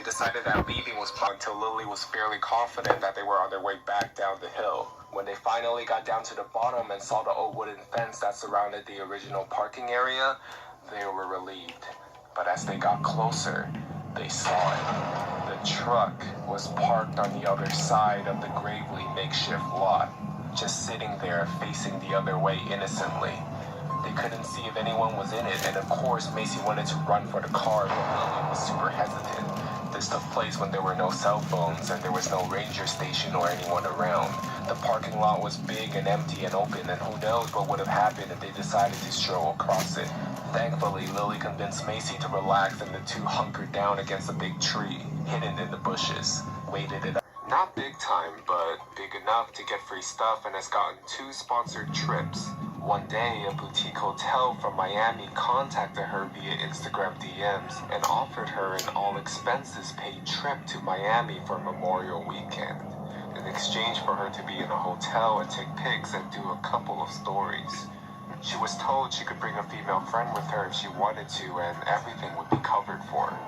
They decided that leaving was planned until Lily was fairly confident that they were on their way back down the hill. When they finally got down to the bottom and saw the old wooden fence that surrounded the original parking area, they were relieved. But as they got closer, they saw it. The truck was parked on the other side of the Gravely makeshift lot, just sitting there facing the other way innocently. They couldn't see if anyone was in it, and of course Macy wanted to run for the car, but Lily was super hesitant. This took place when there were no cell phones and there was no ranger station or anyone around. The parking lot was big and empty and open, and who knows what would have happened if they decided to stroll across it. Thankfully, Lily convinced Macy to relax, and the two hunkered down against a big tree, hidden in the bushes, waited it up. Not big time, but big enough to get free stuff, and has gotten 2 sponsored trips. One day, a boutique hotel from Miami contacted her via Instagram DMs and offered her an all-expenses-paid trip to Miami for Memorial Weekend, in exchange for her to be in a hotel and take pics and do a couple of stories. She was told she could bring a female friend with her if she wanted to, and everything would be covered for her.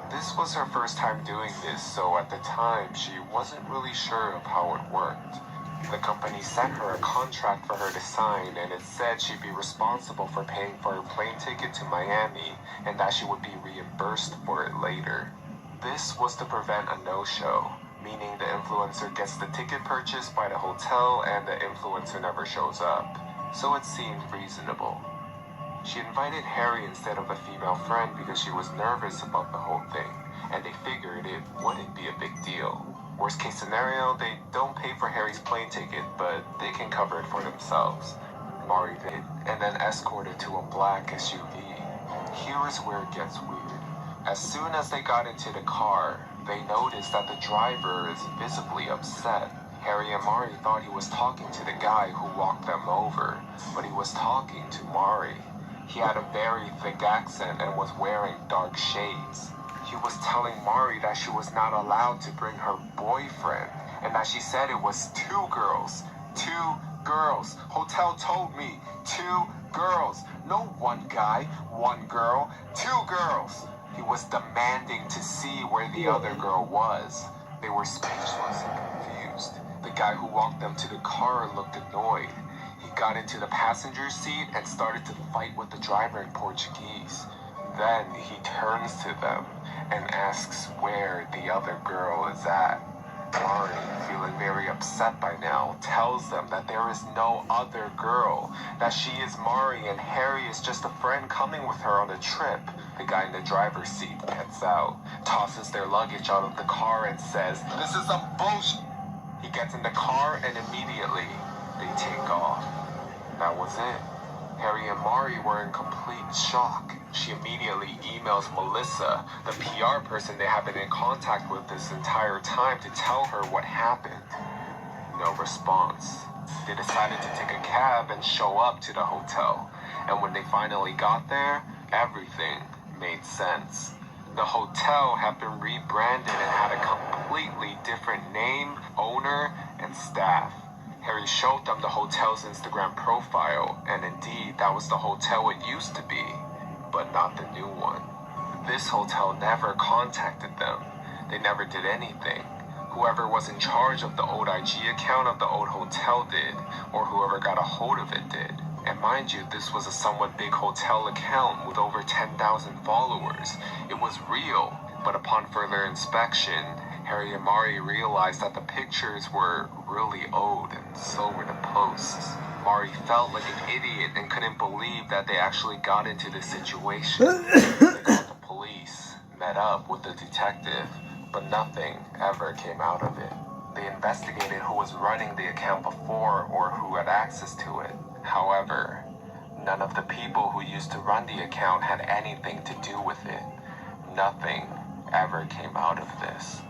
This was her first time doing this, so at the time, she wasn't really sure of how it worked. The company sent her a contract for her to sign, and it said she'd be responsible for paying for her plane ticket to Miami, and that she would be reimbursed for it later. This was to prevent a no-show, meaning the influencer gets the ticket purchased by the hotel and the influencer never shows up, so it seemed reasonable. She invited Harry instead of a female friend because she was nervous about the whole thing, and they figured it wouldn't be a big deal. Worst case scenario, they don't pay for Harry's plane ticket, but they can cover it for themselves. Mari did, and then escorted to a black SUV. Here is where it gets weird. As soon as they got into the car, they noticed that the driver is visibly upset. Harry and Mari thought he was talking to the guy who walked them over, but he was talking to Mari. He had a very thick accent and was wearing dark shades. He was telling Mari that she was not allowed to bring her boyfriend, and that she said it was 2 girls. 2 girls. Hotel told me 2 girls. No 1 guy, 1 girl, 2 girls. He was demanding to see where the other girl was. They were speechless and confused. The guy who walked them to the car looked annoyed. He got into the passenger seat and started to fight with the driver in Portuguese. Then he turns to them and asks where the other girl is at. Mari, feeling very upset by now, tells them that there is no other girl, that she is Mari and Harry is just a friend coming with her on a trip. The guy in the driver's seat gets out, tosses their luggage out of the car and says, "This is some bullshit." He gets in the car and immediately they take off. That was it. Harry and Mari were in complete shock. She immediately emails Melissa, the PR person they have been in contact with this entire time, to tell her what happened. No response. They decided to take a cab and show up to the hotel. And when they finally got there, everything made sense. The hotel had been rebranded and had a completely different name, owner, and staff. Harry showed them the hotel's Instagram profile, and indeed, that was the hotel it used to be, but not the new one. This hotel never contacted them. They never did anything. Whoever was in charge of the old IG account of the old hotel did, or whoever got a hold of it did. And mind you, this was a somewhat big hotel account with over 10,000 followers. It was real, but upon further inspection, Harry and Mari realized that the pictures were really old, and so were the posts. Mari felt like an idiot and couldn't believe that they actually got into this situation. They called the police, met up with the detective, but nothing ever came out of it. They investigated who was running the account before or who had access to it. However, none of the people who used to run the account had anything to do with it. Nothing ever came out of this.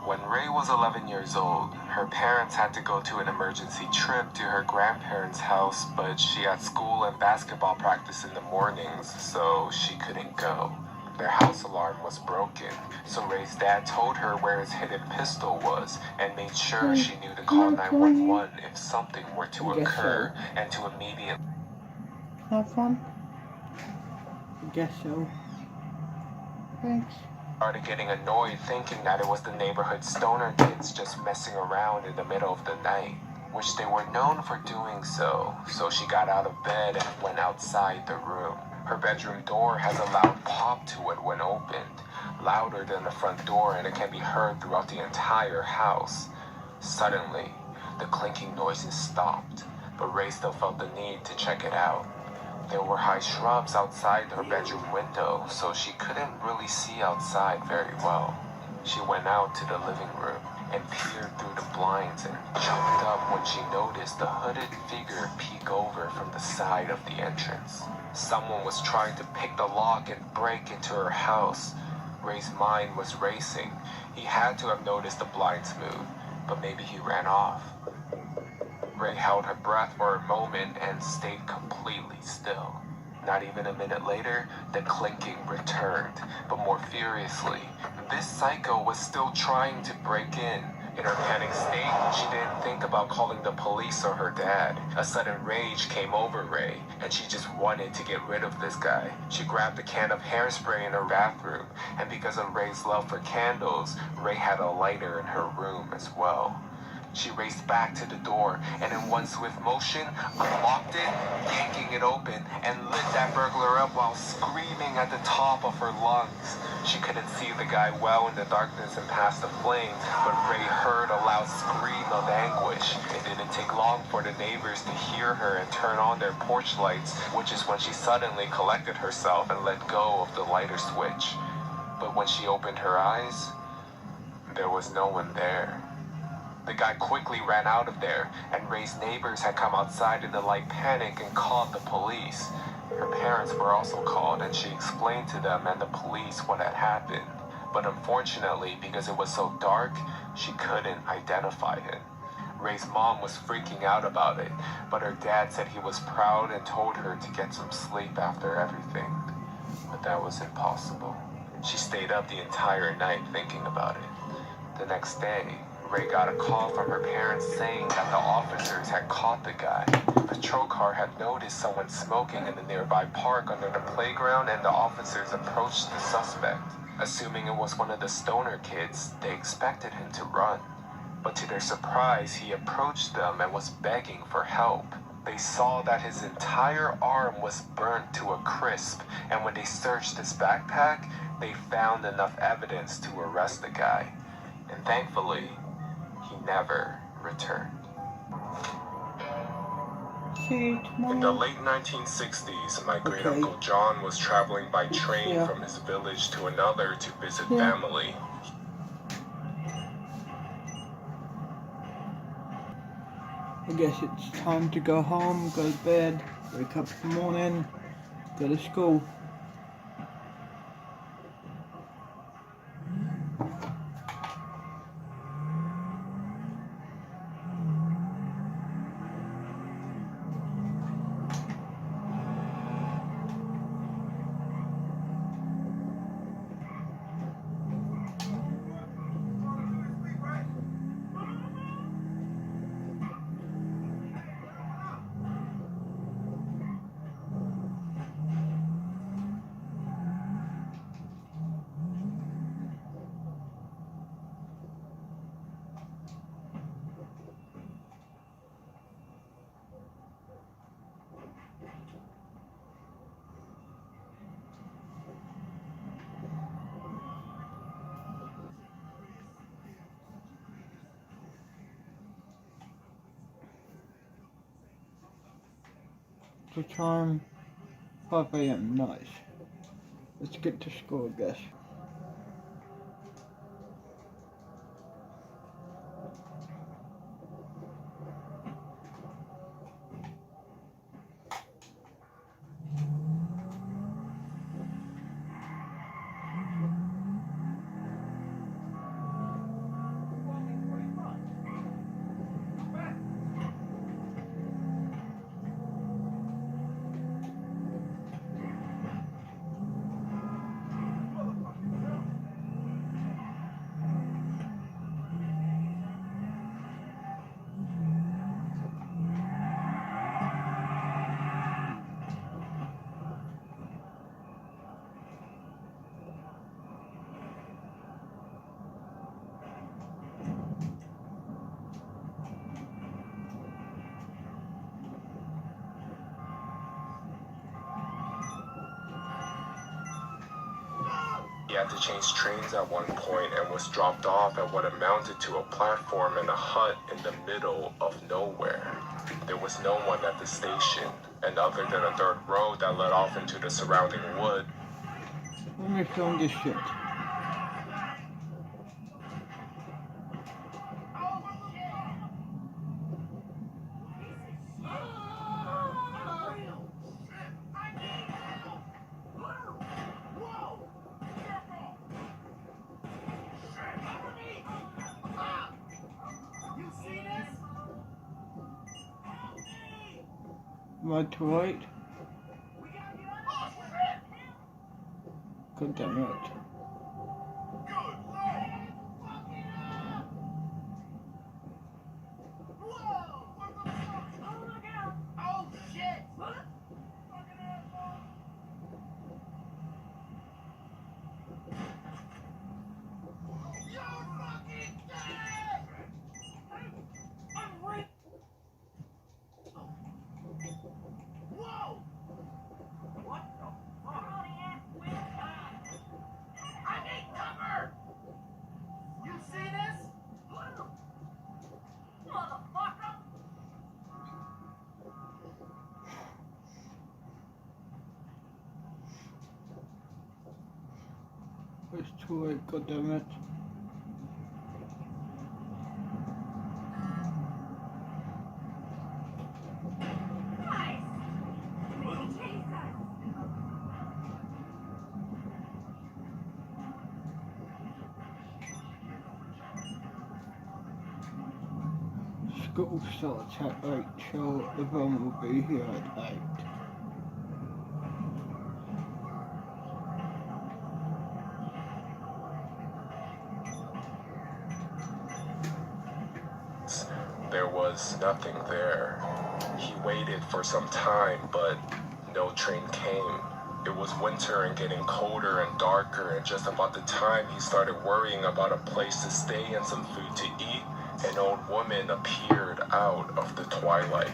When Ray was 11 years old, her parents had to go to an emergency trip to her grandparents' house, but she had school and basketball practice in the mornings, so she couldn't go. Their house alarm was broken, so Ray's dad told her where his hidden pistol was and made sure she knew to call 911 if something were to occur and to immediately have fun. I guess so. Thanks. Started getting annoyed thinking that it was the neighborhood stoner kids just messing around in the middle of the night, which they were known for doing so she got out of bed and went outside the room. Her bedroom door has a loud pop to it when opened, louder than the front door, and it can be heard throughout the entire house. Suddenly, the clinking noises stopped, but Ray still felt the need to check it out. There were high shrubs outside her bedroom window, so she couldn't really see outside very well. She went out to the living room and peered through the blinds and jumped up when she noticed the hooded figure peek over from the side of the entrance. Someone was trying to pick the lock and break into her house. Ray's mind was racing. He had to have noticed the blinds move, but maybe he ran off. Ray held her breath for a moment and stayed completely still. Not even a minute later, the clinking returned, but more furiously. This psycho was still trying to break in. In her panic state, she didn't think about calling the police or her dad. A sudden rage came over Ray, and she just wanted to get rid of this guy. She grabbed a can of hairspray in her bathroom, and because of Ray's love for candles, Ray had a lighter in her room as well. She raced back to the door and in one swift motion, unlocked it, yanking it open, and lit that burglar up while screaming at the top of her lungs. She couldn't see the guy well in the darkness and past the flames, but Ray heard a loud scream of anguish. It didn't take long for the neighbors to hear her and turn on their porch lights, which is when she suddenly collected herself and let go of the lighter switch. But when she opened her eyes, there was no one there. The guy quickly ran out of there, and Ray's neighbors had come outside in a light panic and called the police. Her parents were also called, and she explained to them and the police what had happened. But unfortunately, because it was so dark, she couldn't identify him. Ray's mom was freaking out about it, but her dad said he was proud and told her to get some sleep after everything. But that was impossible. She stayed up the entire night thinking about it. The next day, Ray got a call from her parents saying that the officers had caught the guy. A patrol car had noticed someone smoking in the nearby park under the playground, and the officers approached the suspect. Assuming it was one of the stoner kids, they expected him to run. But to their surprise, he approached them and was begging for help. They saw that his entire arm was burnt to a crisp, and when they searched his backpack, they found enough evidence to arrest the guy. And thankfully, he never returned. In the late 1960s, my great-uncle John was traveling by train from his village to another to visit family. I guess it's time to go home, go to bed, wake up in the morning, go to school. The time 5 AM, nice. Let's get to school, I guess. He had to change trains at one point and was dropped off at what amounted to a platform in a hut in the middle of nowhere. There was no one at the station, and other than a dirt road that led off into the surrounding wood. Let me film this shit. Am I too late? God damn it. It's too late, god damn it. School starts at 8, so everyone will be here at 8. There was nothing there. He waited for some time, but no train came. It was winter and getting colder and darker, and just about the time he started worrying about a place to stay and some food to eat, an old woman appeared out of the twilight.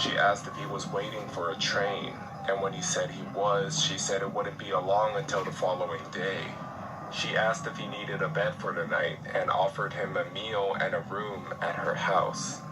She asked if he was waiting for a train, and when he said he was, she said it wouldn't be long until the following day. She asked if he needed a bed for the night and offered him a meal and a room at her house.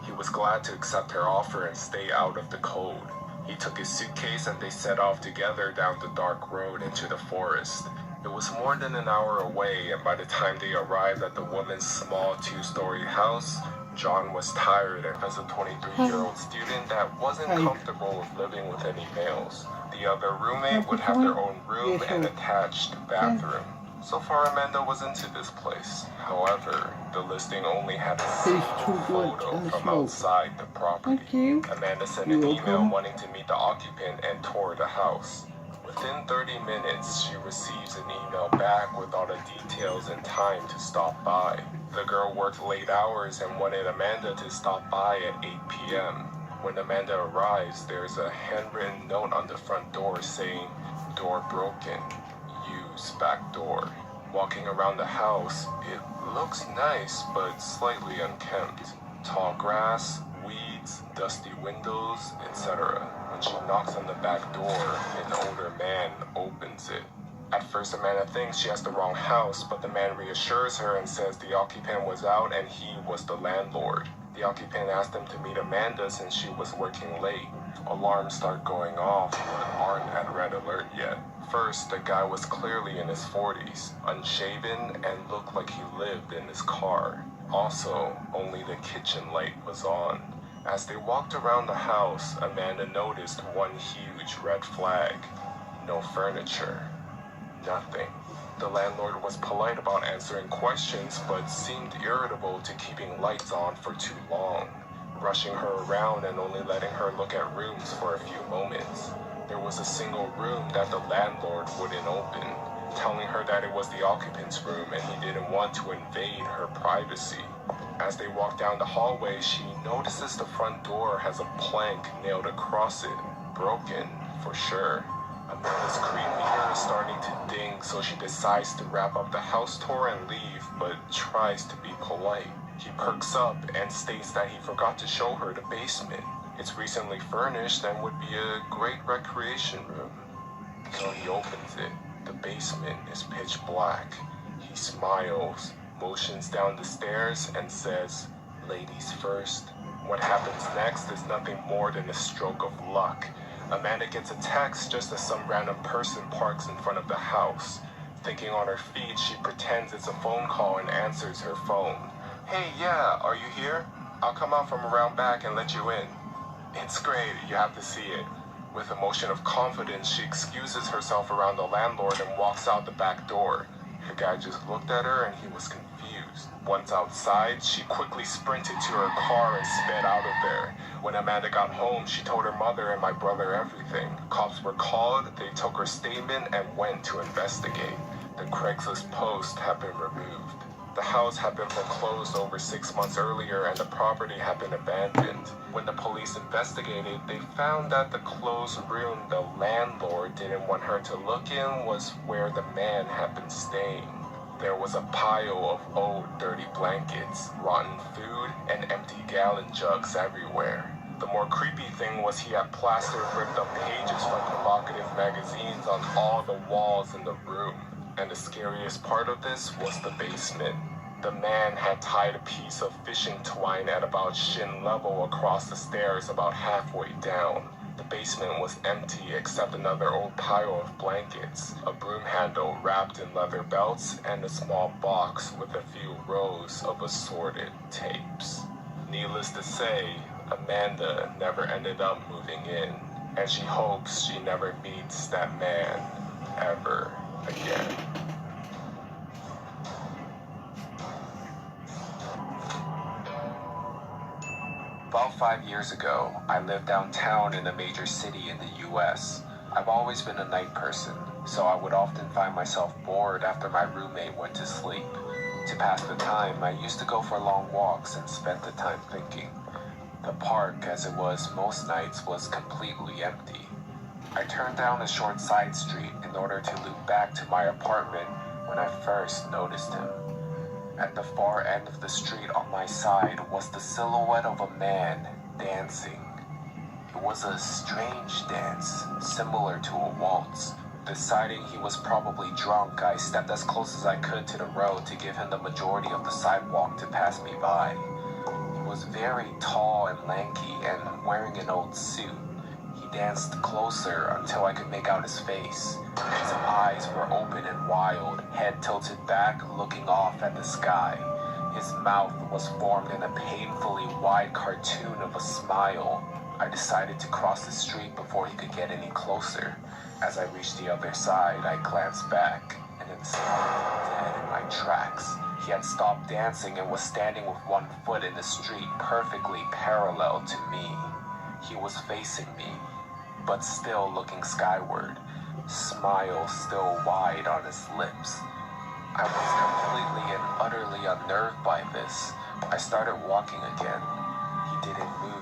He was glad to accept her offer and stay out of the cold. He took his suitcase and they set off together down the dark road into the forest. It was more than an hour away, and by the time they arrived at the woman's small 2-story house, John was tired, and as a 23-year-old student that wasn't comfortable with living with any males. The other roommate would have their own room and attached bathroom. So far, Amanda was into this place. However, the listing only had a single photo from outside the property. Amanda sent an email wanting to meet the occupant and tour the house. Within 30 minutes, she receives an email back with all the details and time to stop by. The girl worked late hours and wanted Amanda to stop by at 8 p.m. When Amanda arrives, there's a handwritten note on the front door saying, "Door broken. Use back door." Walking around the house, it looks nice but slightly unkempt. Tall grass, weeds, dusty windows, etc. When she knocks on the back door, an older man opens it. At first, Amanda thinks she has the wrong house, but the man reassures her and says the occupant was out and he was the landlord. The occupant asked him to meet Amanda since she was working late. Alarms start going off, but aren't at red alert yet. First, the guy was clearly in his 40s, unshaven, and looked like he lived in his car. Also, only the kitchen light was on. As they walked around the house, Amanda noticed one huge red flag. No furniture. Nothing. The landlord was polite about answering questions, but seemed irritable to keeping lights on for too long, rushing her around and only letting her look at rooms for a few moments. There was a single room that the landlord wouldn't open, telling her that it was the occupant's room and he didn't want to invade her privacy. As they walk down the hallway, she notices the front door has a plank nailed across it, broken for sure. Amanda's creep meter is starting to ding, so she decides to wrap up the house tour and leave, but tries to be polite. He perks up and states that he forgot to show her the basement. It's recently furnished and would be a great recreation room. So he opens it. The basement is pitch black. He smiles, motions down the stairs, and says, "Ladies first." What happens next is nothing more than a stroke of luck. Amanda gets a text just as some random person parks in front of the house. Thinking on her feet, she pretends it's a phone call and answers her phone. "Hey, yeah, are you here? I'll come out from around back and let you in." "It's great, you have to see it." With a motion of confidence, she excuses herself around the landlord and walks out the back door. The guy just looked at her and he was confused. Once outside, she quickly sprinted to her car and sped out of there. When Amanda got home, she told her mother and my brother everything. Cops were called, they took her statement and went to investigate. The Craigslist post had been removed. The house had been foreclosed over 6 months earlier and the property had been abandoned. When the police investigated, they found that the closed room the landlord didn't want her to look in was where the man had been staying. There was a pile of old dirty blankets, rotten food, and empty gallon jugs everywhere. The more creepy thing was he had plastered ripped up pages from provocative magazines on all the walls in the room. And the scariest part of this was the basement. The man had tied a piece of fishing twine at about shin level across the stairs about halfway down. The basement was empty except another old pile of blankets, a broom handle wrapped in leather belts, and a small box with a few rows of assorted tapes. Needless to say, Amanda never ended up moving in, and she hopes she never meets that man ever again. About 5 years ago, I lived downtown in a major city in the US. I've always been a night person, so I would often find myself bored after my roommate went to sleep. To pass the time, I used to go for long walks and spent the time thinking. The park, as it was most nights, was completely empty. I turned down a short side street in order to loop back to my apartment when I first noticed him. At the far end of the street on my side was the silhouette of a man dancing. It was a strange dance, similar to a waltz. Deciding he was probably drunk, I stepped as close as I could to the road to give him the majority of the sidewalk to pass me by. He was very tall and lanky and wearing an old suit. He danced closer until I could make out his face. His eyes were open and wild, head tilted back, looking off at the sky. His mouth was formed in a painfully wide cartoon of a smile. I decided to cross the street before he could get any closer. As I reached the other side, I glanced back, and then stopped dead in my tracks. He had stopped dancing and was standing with one foot in the street, perfectly parallel to me. He was facing me, but still looking skyward, smile still wide on his lips. I was completely and utterly unnerved by this. I started walking again. He didn't move.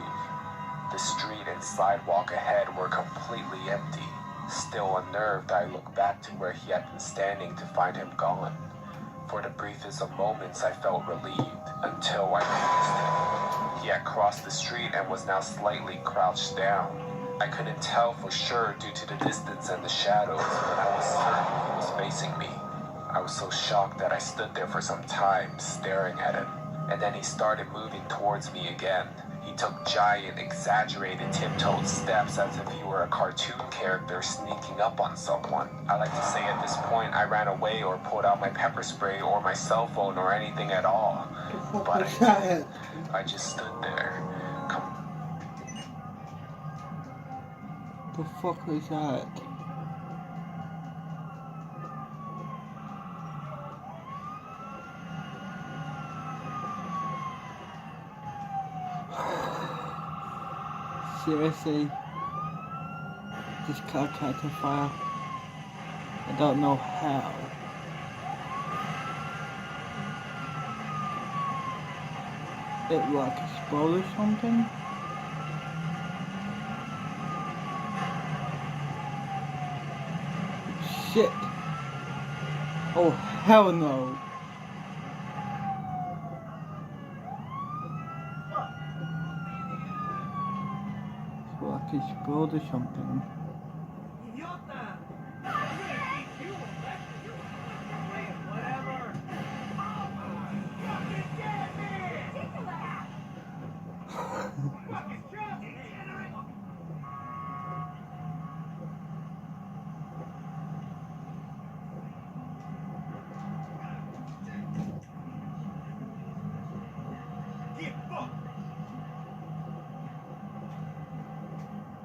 The street and sidewalk ahead were completely empty. Still unnerved, I looked back to where he had been standing to find him gone. For the briefest of moments, I felt relieved, until I noticed him. He had crossed the street and was now slightly crouched down. I couldn't tell for sure due to the distance and the shadows, but I was certain he was facing me. I was so shocked that I stood there for some time, staring at him. And then he started moving towards me again. He took giant, exaggerated, tiptoed steps as if he were a cartoon character sneaking up on someone. I like to say at this point I ran away or pulled out my pepper spray or my cell phone or anything at all. But I just stood there. The fuck was that? Seriously? This car caught on fire. I don't know how. It like exploded or something? Shit! Oh hell no! Like explode or something.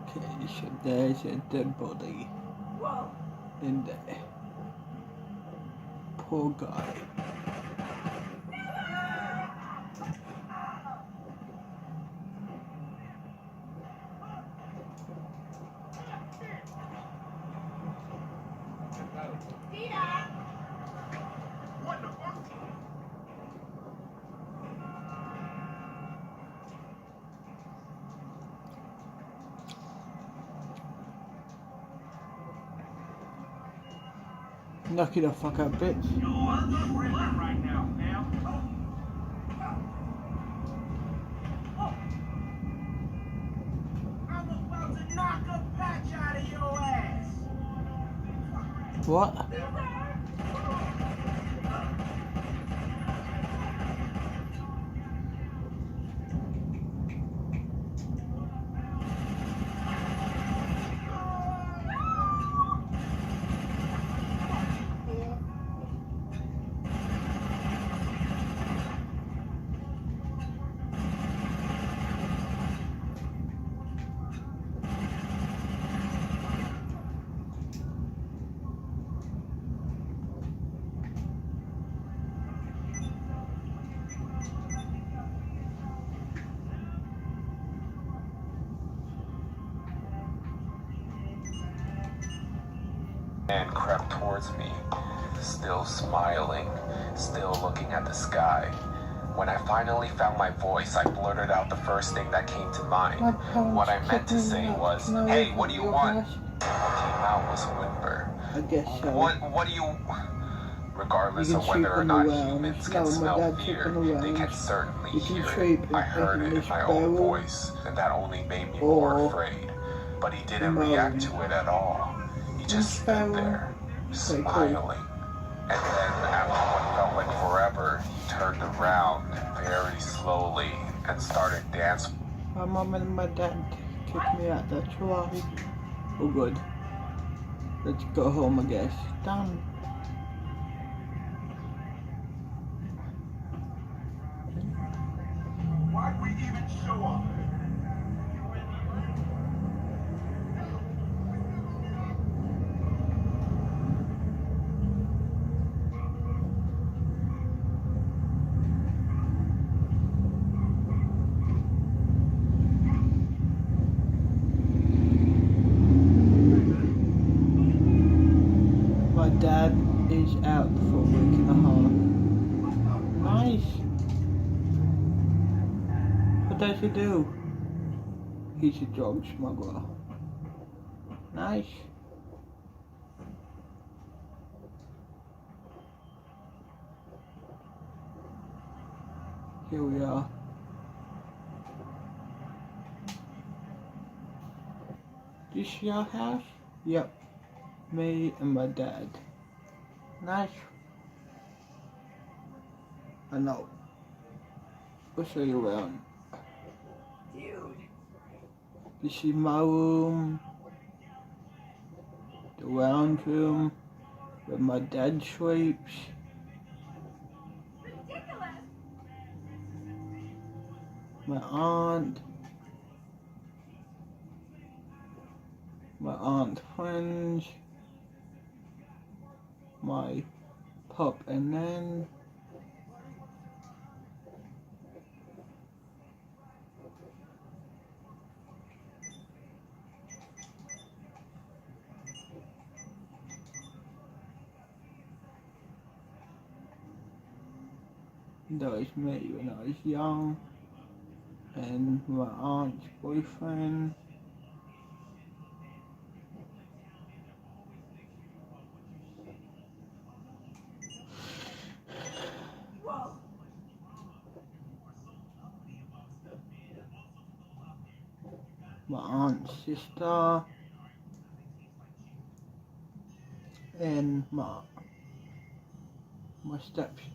Okay, so there's a dead body in there. Poor guy. Knock it the fuck out, bitch. What? And crept towards me, still smiling, still looking at the sky. When I finally found my voice, I blurted out the first thing that came to mind. What I meant to say was, "Hey, what do you want?" What came out was a whimper. I guess so. What do you... Regardless You of can whether or sleep not on the lounge. humans No, can my smell dad fear, sleep on the they can lounge. certainly You can hear sleep it. in I heard it in English my own barrel voice, and that only made me more or afraid. But he didn't moan. react to it at all. He just stood barrel. there, Okay, cool. smiling. And then, after what felt like forever, he turned around very slowly and started dancing. My mum and my dad kicked me out, that's why. Oh good. Let's go home, I guess. Done. Why'd we even show up? My dad is out for a week and a half. Nice. What does he do? He's a drug smuggler. Nice. Here we are. Do you see our house? Yep. Me and my dad. Nice. I know. We'll show you around. You see my room, the lounge room, where my dad sleeps. My aunt's friends, my pup and then that was me when I was young, and my aunt's boyfriend. My aunt's sister, and my stepsister.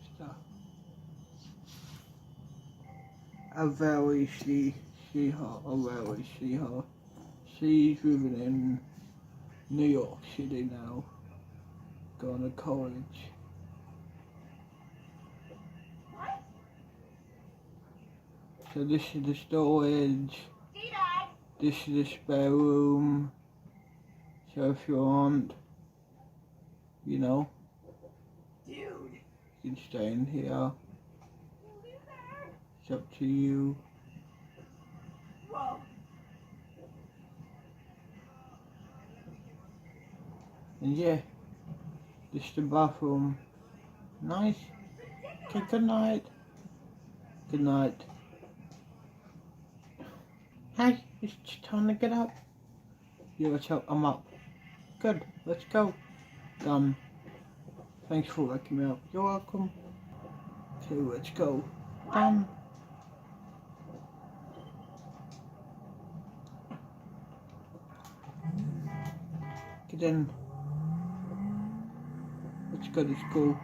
I very see her. I very see her. She's living in New York City now, going to college. So this is the storage. This is the spare room. So if you want, you know, you can stay in here. It's up to you. And yeah, this is the bathroom. Nice. Okay, good night. Good night. Hey, it's time to get up. Yeah, let's up. I'm up. Good, let's go. Done. Thanks for waking me up. You're welcome. Okay, let's go. Done. Get in. Let's go to school.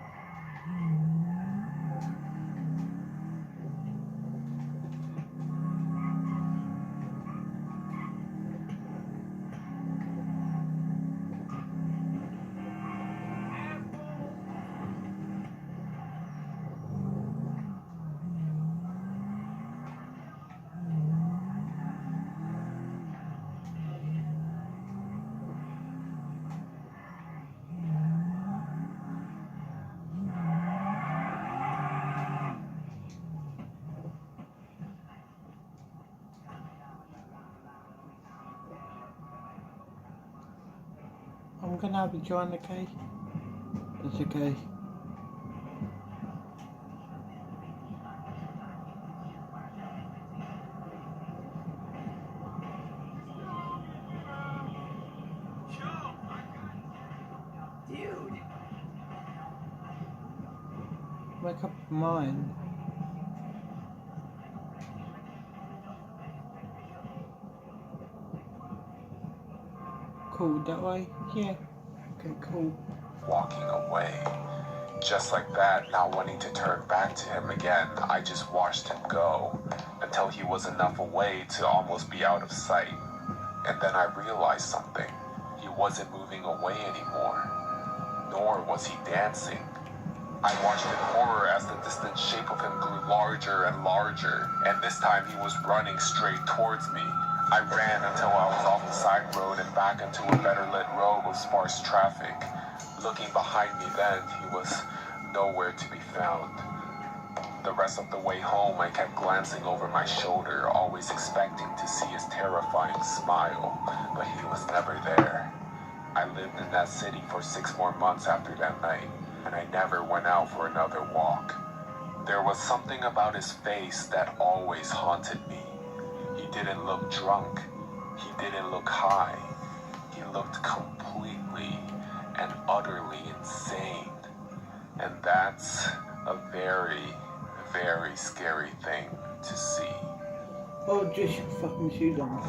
I'm gonna have a joint, okay? That's okay. Dude. Make up your mind. Cool that way? Yeah. Okay, cool. Walking away. Just like that, not wanting to turn back to him again, I just watched him go until he was enough away to almost be out of sight. And then I realized something. He wasn't moving away anymore, nor was he dancing. I watched in horror as the distant shape of him grew larger and larger, and this time he was running straight towards me. I ran until I was off the side road and back into a better lit road with sparse traffic. Looking behind me then, he was nowhere to be found. The rest of the way home, I kept glancing over my shoulder, always expecting to see his terrifying smile, but he was never there. I lived in that city for 6 more months after that night, and I never went out for another walk. There was something about his face that always haunted me. He didn't look drunk. He didn't look high. He looked completely and utterly insane. And that's a very, very scary thing to see. Oh, just your fucking shoes on.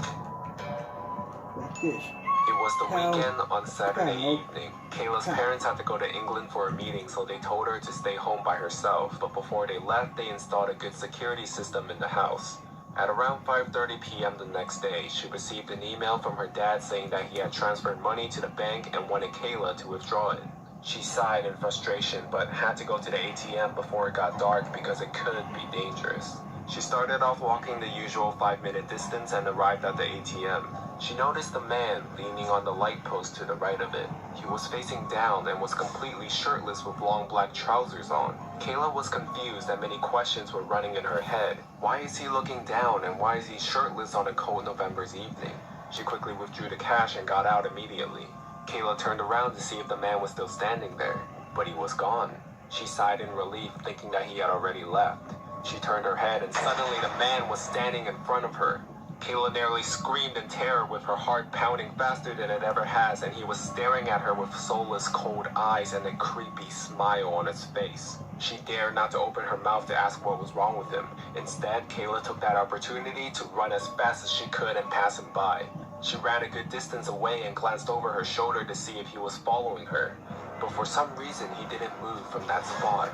Like this. It was the Hell. weekend on Saturday Hell. evening. Kayla's Hell. parents had to go to England for a meeting, so they told her to stay home by herself. But before they left, they installed a good security system in the house. At around 5:30 p.m. the next day, she received an email from her dad saying that he had transferred money to the bank and wanted Kayla to withdraw it. She sighed in frustration, but had to go to the ATM before it got dark because it could be dangerous. She started off walking the usual 5-minute distance and arrived at the ATM. She noticed a man leaning on the light post to the right of it. He was facing down and was completely shirtless with long black trousers on. Kayla was confused and many questions were running in her head. Why is he looking down and why is he shirtless on a cold November's evening? She quickly withdrew the cash and got out immediately. Kayla turned around to see if the man was still standing there, but he was gone. She sighed in relief, thinking that he had already left. She turned her head and suddenly the man was standing in front of her. Kayla nearly screamed in terror with her heart pounding faster than it ever has, and he was staring at her with soulless cold eyes and a creepy smile on his face. She dared not to open her mouth to ask what was wrong with him. Instead, Kayla took that opportunity to run as fast as she could and pass him by. She ran a good distance away and glanced over her shoulder to see if he was following her. But for some reason, he didn't move from that spot.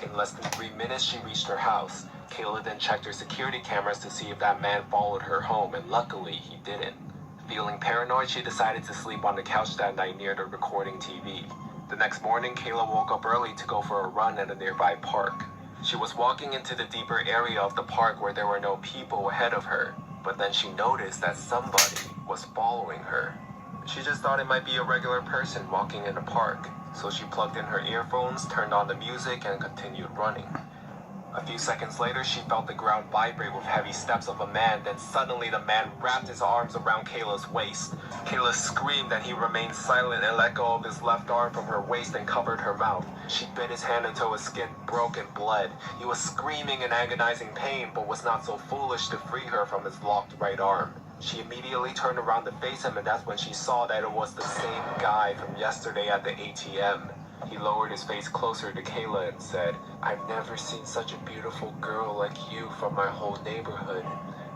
In less than 3 minutes, she reached her house. Kayla then checked her security cameras to see if that man followed her home, and luckily, he didn't. Feeling paranoid, she decided to sleep on the couch that night near the recording TV. The next morning, Kayla woke up early to go for a run at a nearby park. She was walking into the deeper area of the park where there were no people ahead of her, but then she noticed that somebody was following her. She just thought it might be a regular person walking in the park, so she plugged in her earphones, turned on the music, and continued running. A few seconds later, she felt the ground vibrate with heavy steps of a man. Then suddenly the man wrapped his arms around Kayla's waist. Kayla screamed and he remained silent and let go of his left arm from her waist and covered her mouth. She bit his hand until his skin broke and bled. He was screaming in agonizing pain, but was not so foolish to free her from his locked right arm. She immediately turned around to face him, and that's when she saw that it was the same guy from yesterday at the ATM. He lowered his face closer to Kayla and said, "I've never seen such a beautiful girl like you from my whole neighborhood."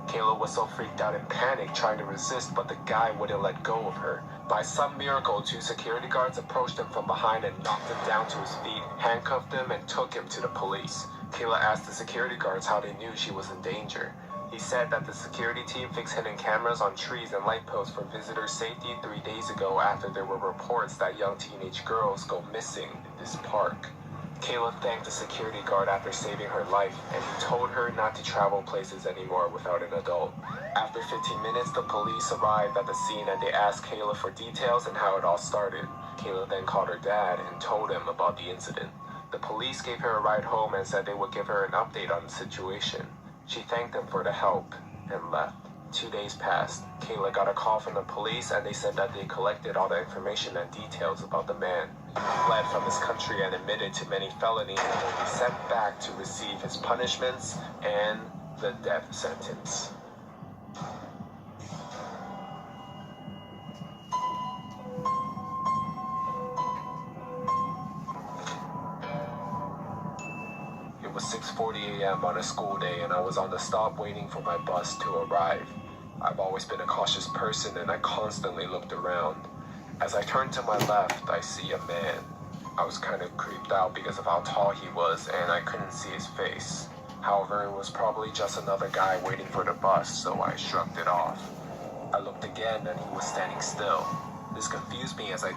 Kayla was so freaked out and panicked, trying to resist, but the guy wouldn't let go of her. By some miracle, 2 security guards approached him from behind and knocked him down to his feet, handcuffed him, and took him to the police. Kayla asked the security guards how they knew she was in danger. He said that the security team fixed hidden cameras on trees and light posts for visitor safety 3 days ago after there were reports that young teenage girls go missing in this park. Kayla thanked the security guard after saving her life, and he told her not to travel places anymore without an adult. After 15 minutes, the police arrived at the scene and they asked Kayla for details and how it all started. Kayla then called her dad and told him about the incident. The police gave her a ride home and said they would give her an update on the situation. She thanked them for the help and left. 2 days passed. Kayla got a call from the police and they said that they collected all the information and details about the man. He fled from his country and admitted to many felonies and will be sent back to receive his punishments and the death sentence. It was 6:40 a.m. on a school day and I was on the stop waiting for my bus to arrive. I've always been a cautious person and I constantly looked around. As I turned to my left, I see a man. I was kind of creeped out because of how tall he was and I couldn't see his face. However, it was probably just another guy waiting for the bus, so I shrugged it off. I looked again and he was standing still. This confused me as I